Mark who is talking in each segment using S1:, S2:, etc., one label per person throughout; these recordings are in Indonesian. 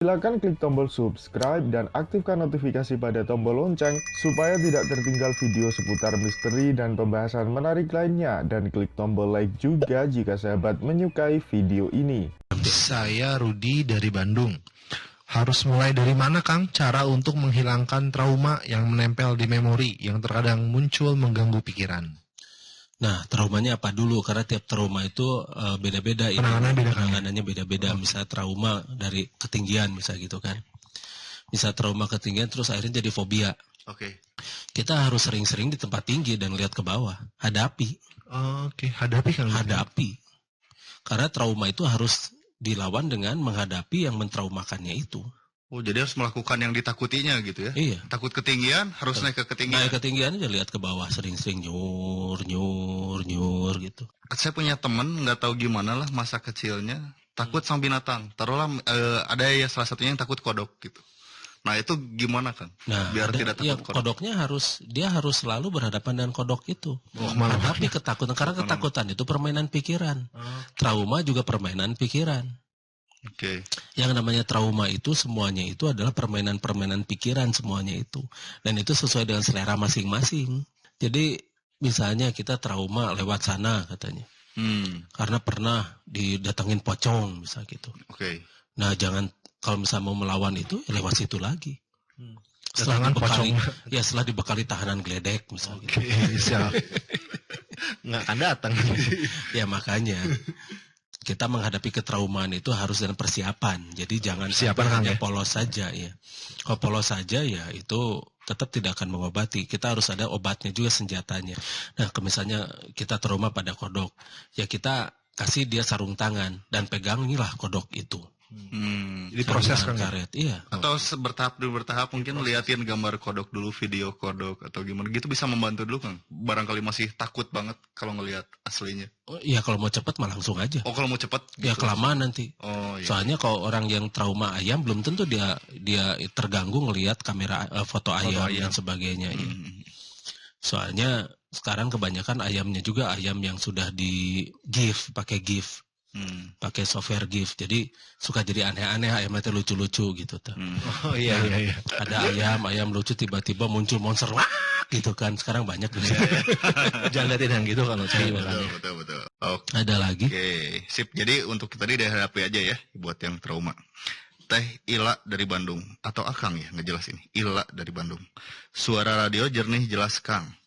S1: Silakan klik tombol subscribe dan aktifkan notifikasi pada tombol lonceng supaya tidak tertinggal video seputar misteri dan pembahasan menarik lainnya, dan klik tombol like juga jika sahabat menyukai video ini.
S2: Saya Rudi dari Bandung. Harus mulai dari mana, Kang, cara untuk menghilangkan trauma yang menempel di memori yang terkadang muncul mengganggu pikiran?
S3: Nah, traumanya apa dulu? Karena tiap trauma itu beda-beda. Penanganannya beda-beda. Misalnya trauma dari ketinggian, misalnya gitu kan. Bisa trauma ketinggian terus akhirnya jadi fobia.
S2: Oke.
S3: Kita harus sering-sering di tempat tinggi dan lihat ke bawah. Hadapi.
S2: Oke, hadapi, Kang.
S3: Hadapi. Karena trauma itu harus dilawan dengan menghadapi yang mentraumakannya itu.
S4: Oh, jadi harus melakukan yang ditakutinya gitu ya?
S3: Iya.
S4: Takut ketinggian, harus naik ke ketinggian.
S3: Naik ketinggian aja, lihat ke bawah, sering-sering nyur gitu.
S4: Saya punya temen, nggak tahu gimana lah masa kecilnya, takut sama binatang. Taruhlah ada ya salah satunya yang takut kodok gitu. Nah itu gimana kan?
S3: Nah,
S4: biar tidak takut kodok.
S3: Kodoknya dia harus selalu berhadapan dengan kodok itu. Menghadapi ketakutan, karena ketakutan itu permainan pikiran. Trauma juga permainan pikiran.
S4: Oke.
S3: Yang namanya trauma itu semuanya itu adalah permainan-permainan pikiran semuanya itu. Dan itu sesuai dengan selera masing-masing. Jadi misalnya kita trauma lewat sana katanya. Karena pernah didatengin pocong misalnya gitu.
S4: Oke.
S3: Nah jangan, kalau misalnya mau melawan itu ya lewat situ lagi.
S2: Setelah dibekali,
S3: setelah dibekali tahanan geledek misalnya.
S2: Oke, siap. Nggak akan datang.
S3: Ya makanya kita menghadapi ketraumaan itu harus dengan persiapan. Jadi jangan hanya polos saja ya. Kalau polos saja ya itu tetap tidak akan mengobati. Kita harus ada obatnya juga, senjatanya. Nah, misalnya kita trauma pada kodok, ya kita kasih dia sarung tangan dan pegangilah kodok itu.
S2: Jadi proses kan
S3: karet, iya.
S4: Atau bertahap mungkin liatin gambar kodok dulu, video kodok atau gimana gitu bisa membantu dulu kan. Barangkali masih takut banget kalau ngelihat aslinya.
S3: Oh iya, kalau mau cepat mah langsung aja.
S4: Oh, kalau mau cepat
S3: ya
S4: gitu.
S3: kelamaan nanti.
S4: Oh iya.
S3: Soalnya kalau orang yang trauma ayam belum tentu dia terganggu ngelihat kamera foto ayam dan sebagainya ya. Soalnya sekarang kebanyakan ayamnya juga ayam yang sudah di GIF, pakai GIF. Pakai software GIF, jadi suka jadi aneh-aneh, ayamnya itu lucu-lucu gitu tuh.
S2: Oh iya.
S3: Ada ayam lucu tiba-tiba muncul monster wah gitu kan, sekarang banyak gitu.
S2: Jangan liatin yang gitu kalau saya.
S4: Betul. Oke.
S3: Ada lagi?
S4: Oke, sip. Jadi untuk tadi dihadapi aja ya buat yang trauma. Teh Ila dari Bandung atau Akang ya ngejelas ini. Ila dari Bandung. Suara radio jernih jelas Kang.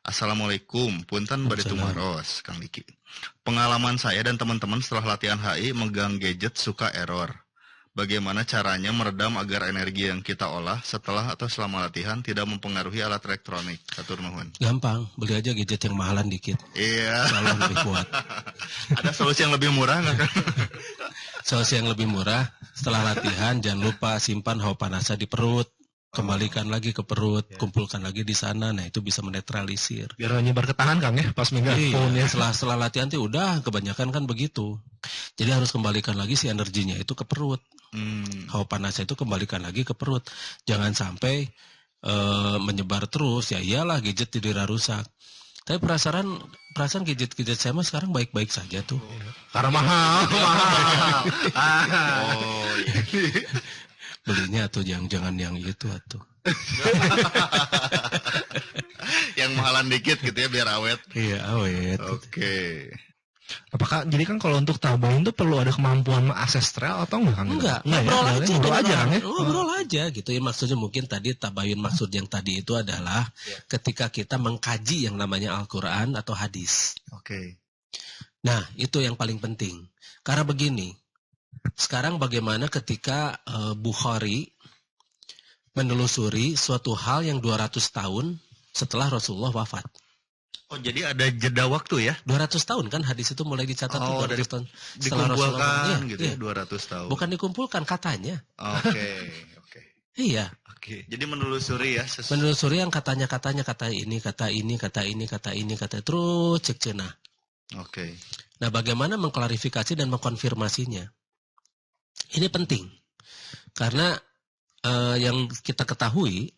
S4: Assalamualaikum, punten bade tumaros, Kang Diki. Pengalaman saya dan teman-teman setelah latihan HI megang gadget suka error. Bagaimana caranya meredam agar energi yang kita olah setelah atau selama latihan tidak mempengaruhi alat elektronik? Atur nuhun.
S3: Gampang, beli aja gadget yang mahalan dikit.
S4: Iya.
S3: Selalu lebih kuat.
S4: Ada solusi yang lebih murah nggak kan?
S3: Solusi yang lebih murah, setelah latihan jangan lupa simpan hawa panasnya di perut. Kembalikan lagi ke perut, kumpulkan lagi di sana, nah itu bisa menetralisir.
S2: Biar nyebar ke tangan, Kang ya, pas megang phone ya.
S3: Setelah latihan tuh udah kebanyakan kan begitu. Jadi harus kembalikan lagi si energinya itu ke perut. Hawa panasnya itu kembalikan lagi ke perut. Jangan sampai menyebar terus, ya iyalah gadget tidak rusak. Tapi perasaan gadget saya mah sekarang baik-baik saja tuh.
S2: Karena mahal.
S4: Oh, iya.
S3: Belinya tuh jangan yang itu atuh.
S4: Yang mahalan dikit gitu ya biar awet.
S3: Iya, awet.
S4: Oke.
S2: Apakah jadi kan kalau untuk tabayun itu perlu ada kemampuan ancestral atau enggak, Kang?
S3: Enggak,
S2: ngobrol aja kan ya.
S3: Ngobrol aja gitu ya, maksudnya mungkin tadi tabayun maksud yang tadi itu adalah ketika kita mengkaji yang namanya Al-Qur'an atau hadis.
S4: Oke.
S3: Nah, itu yang paling penting. Karena begini, sekarang bagaimana ketika Bukhari menelusuri suatu hal yang 200 tahun setelah Rasulullah wafat.
S4: Oh, jadi ada jeda waktu ya?
S3: 200 tahun kan hadis itu mulai dicatat tuh 200 tahun setelah
S4: dikumpulkan
S3: Rasulullah.
S4: gitu ya, 200 tahun.
S3: Bukan dikumpulkan katanya.
S4: Oke.
S3: Iya.
S4: Oke. Jadi menelusuri ya.
S3: Menelusuri yang kata ini, terus cek cenah.
S4: Oke.
S3: Nah, bagaimana mengklarifikasi dan mengkonfirmasinya? Ini penting. Karena yang kita ketahui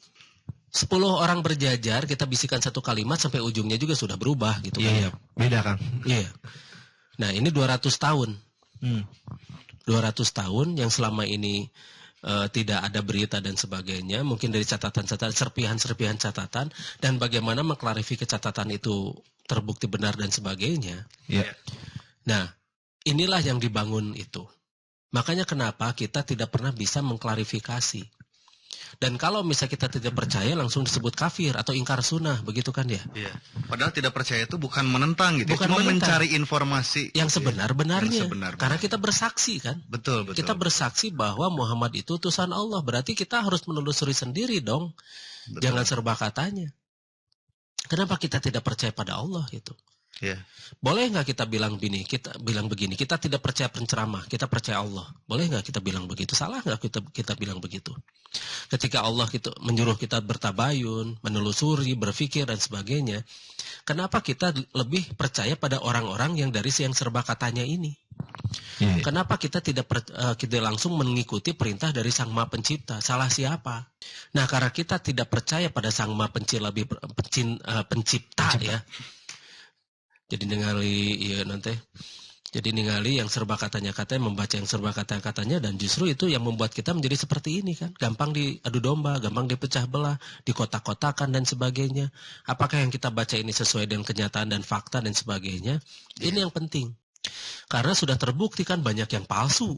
S3: 10 orang berjajar, kita bisikan satu kalimat sampai ujungnya juga sudah berubah gitu kan.
S2: Iya, beda Kang.
S3: Iya. Nah, ini 200 tahun. 200 tahun yang selama ini tidak ada berita dan sebagainya, mungkin dari catatan-catatan, serpihan-serpihan catatan, dan bagaimana mengklarifikasi catatan itu terbukti benar dan sebagainya.
S2: Ya.
S3: Nah, inilah yang dibangun itu. Makanya kenapa kita tidak pernah bisa mengklarifikasi. Dan kalau misalnya kita tidak percaya langsung disebut kafir atau ingkar sunnah, begitu kan ya?
S4: Iya. Padahal tidak percaya itu bukan menentang gitu,
S3: Bukan
S4: cuma
S3: menentang.
S4: mencari informasi
S3: Yang sebenar-benarnya.
S4: Yang sebenar-benarnya.
S3: Karena kita bersaksi kan?
S4: Betul.
S3: Kita bersaksi bahwa Muhammad itu utusan Allah. Berarti kita harus menelusuri sendiri dong.
S4: Betul.
S3: Jangan serba katanya. Kenapa kita tidak percaya pada Allah itu?
S4: Iya.
S3: Boleh nggak kita bilang begini, kita tidak percaya penceramah, kita percaya Allah. Boleh nggak kita bilang begitu? Salah nggak kita bilang begitu? Ketika Allah menyuruh kita bertabayun, menelusuri, berpikir dan sebagainya, kenapa kita lebih percaya pada orang-orang yang dari yang serba katanya ini?
S2: Iya.
S3: Kenapa kita tidak langsung mengikuti perintah dari Sang Maha Pencipta? Salah siapa? Nah, karena kita tidak percaya pada Sang Maha Pencipta ya. Jadi ningali yang serba katanya membaca yang serba katanya, dan justru itu yang membuat kita menjadi seperti ini kan, gampang diadu domba, gampang dipecah belah, dikotak-kotakan dan sebagainya. Apakah yang kita baca ini sesuai dengan kenyataan dan fakta dan sebagainya? Ini yang penting, karena sudah terbukti kan banyak yang palsu,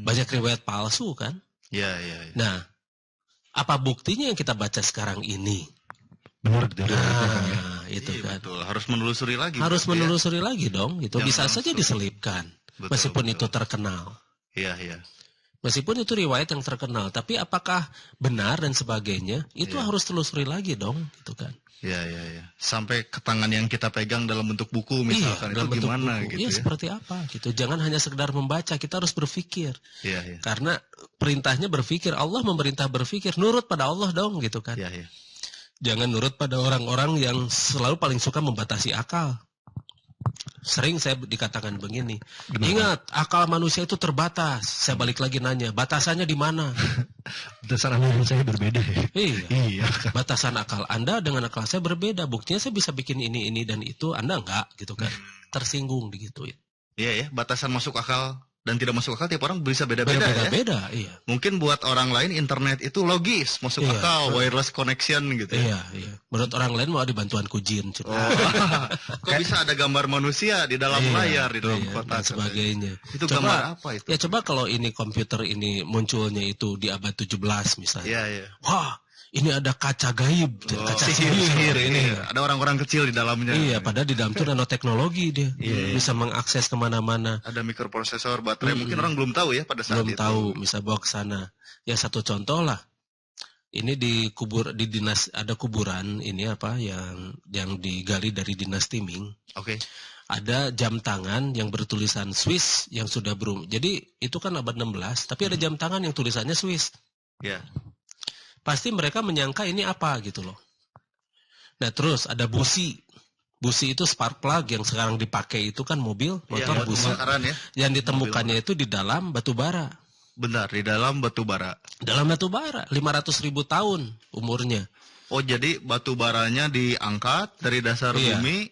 S3: banyak riwayat palsu kan.
S4: Iya.
S3: Nah, apa buktinya yang kita baca sekarang ini?
S2: Benar gitu.
S3: Nah, itu
S4: Iya,
S3: kan.
S4: betul. Harus menelusuri lagi.
S3: Harus
S4: berarti
S3: menelusuri lagi dong. Itu
S4: Jangan
S3: bisa saja
S4: langsung.
S3: diselipkan,
S4: Betul,
S3: meskipun
S4: betul.
S3: itu terkenal.
S4: ya. Iya.
S3: Meskipun itu riwayat yang terkenal, tapi apakah benar dan sebagainya? Itu
S4: Iya.
S3: harus telusuri lagi dong, gitu kan.
S4: Iya. Sampai ke tangan yang kita pegang dalam bentuk buku misalkan itu
S3: dalam bentuk
S4: gimana
S3: buku.
S4: gitu
S3: Iya,
S4: ya.
S3: seperti apa gitu. Jangan hanya sekedar membaca, kita harus berpikir.
S4: Iya.
S3: Karena perintahnya berpikir, Allah memerintah berpikir, nurut pada Allah dong, gitu kan.
S4: Iya.
S3: Jangan nurut pada orang-orang yang selalu paling suka membatasi akal. Sering saya dikatakan begini, ingat akal manusia itu terbatas. Saya balik lagi nanya, batasannya di mana?
S2: Batasan menurut saya berbeda ya.
S3: Iya, batasan akal Anda dengan akal saya berbeda. Buktinya saya bisa bikin ini dan itu, Anda enggak, gitu kan? Tersinggung digituin.
S4: Iya, batasan masuk akal dan tidak masuk akal tiap orang bisa beda-beda ya.
S3: Beda, iya.
S4: Mungkin buat orang lain internet itu logis, masuk
S3: Iya.
S4: akal, wireless connection gitu ya.
S3: Iya. Menurut orang lain mau dibantuan kujin.
S4: Kok bisa ada gambar manusia di dalam layar, di dalam
S3: dan
S4: kotak
S3: sebagainya.
S4: Itu gambar apa itu?
S3: Ya coba kalau ini komputer ini munculnya itu di abad 17 misalnya.
S4: Iya.
S3: Wah, ini ada kaca gaib, kaca
S4: Sihir ini. Ada orang-orang kecil di dalamnya.
S3: Iya, padahal di dalam itu nanoteknologi dia. Bisa mengakses kemana-mana.
S4: Ada mikroprosesor, baterai. Mungkin orang belum tahu ya pada saat
S3: Belum
S4: itu.
S3: tahu, bisa bawa ke sana. Ya satu contoh lah. Ini di dinas ada kuburan ini apa yang digali dari dinasti Ming.
S4: Oke.
S3: Ada jam tangan yang bertulisan Swiss yang sudah Jadi itu kan abad 16, tapi ada jam tangan yang tulisannya Swiss.
S4: Ya.
S3: Pasti mereka menyangka ini apa gitu loh. Nah terus ada busi. Busi itu spark plug yang sekarang dipakai itu kan mobil, motor
S4: Iya,
S3: busi.
S4: kebakaran ya.
S3: Yang ditemukannya itu di dalam batu bara.
S4: Benar, di dalam batu bara.
S3: Dalam batu bara, 500.000 tahun umurnya.
S4: Oh, jadi batu baranya diangkat dari dasar
S3: Iya.
S4: bumi,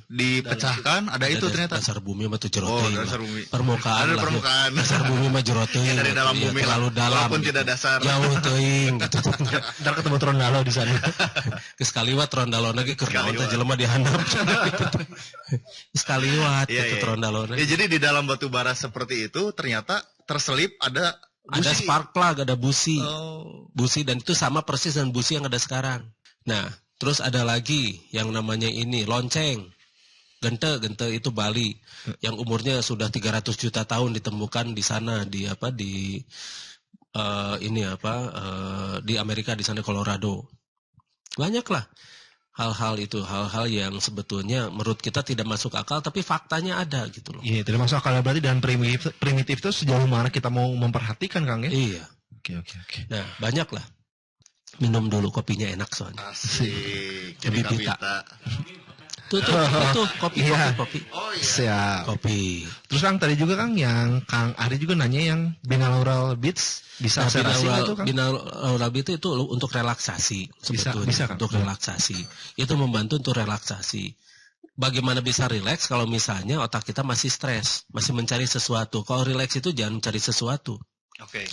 S4: dipecahkan, ada itu ternyata.
S3: Dasar bumi mah tuh
S4: Oh,
S3: jeroteing
S4: dasar
S3: lah.
S4: bumi.
S3: Permukaan
S4: Ada
S3: lah.
S4: permukaan.
S3: Dasar bumi mah jeroteing.
S4: Ya, dari dalam
S3: Iya,
S4: bumi lah.
S3: terlalu dalam.
S4: Walaupun
S3: gitu.
S4: tidak dasar.
S3: Jauh teuing gitu.
S2: Ntar ketemu Trondalo di sana.
S3: Geus kaliwat rondalona ge keur naon teh
S4: Kaliwat.
S3: jelema dihandap. Geus kaliwat
S4: Iya,
S3: gitu
S4: iya.
S3: rondalona.
S4: Ya, jadi di dalam batu bara seperti itu ternyata terselip ada busi.
S3: Ada spark plug, ada busi.
S4: Oh.
S3: Busi, dan itu sama persis dengan busi yang ada sekarang. Nah, terus ada lagi yang namanya ini lonceng. Gente itu Bali yang umurnya sudah 300 juta tahun ditemukan di sana di di Amerika, di sana Colorado. Banyaklah hal-hal itu, hal-hal yang sebetulnya menurut kita tidak masuk akal tapi faktanya ada gitu loh.
S2: Iya, tidak masuk akal berarti, dan primitif itu sejauh mana kita mau memperhatikan, Kang ya?
S3: Iya.
S2: Oke.
S3: Nah, banyaklah. Minum dulu, kopinya enak soalnya.
S4: Asik. Jadi
S3: Lebih pita.
S4: kapita.
S3: Tuh, kopi.
S4: Oh iya.
S2: Siap.
S3: Kopi.
S2: Terus Kang tadi juga Kang yang Kang Ari juga nanya yang binaural beats bisa akselerasi nggak tuh Kang?
S3: Binaural beat itu untuk relaksasi sebetulnya.
S2: bisa, Kang.
S3: Untuk relaksasi. Itu membantu untuk relaksasi. Bagaimana bisa rileks kalau misalnya otak kita masih stres, masih mencari sesuatu. Kalau rileks itu jangan mencari sesuatu.
S4: Oke.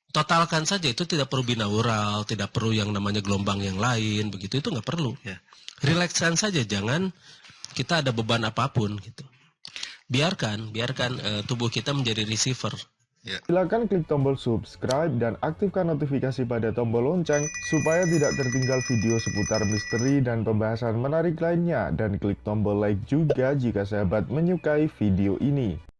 S3: Totalkan saja, itu tidak perlu binaural, tidak perlu yang namanya gelombang yang lain, begitu itu nggak perlu.
S4: Ya.
S3: Rilekskan saja, jangan kita ada beban apapun gitu. Biarkan tubuh kita menjadi receiver.
S4: Ya.
S1: Silakan klik tombol subscribe dan aktifkan notifikasi pada tombol lonceng supaya tidak tertinggal video seputar misteri dan pembahasan menarik lainnya, dan klik tombol like juga jika sahabat menyukai video ini.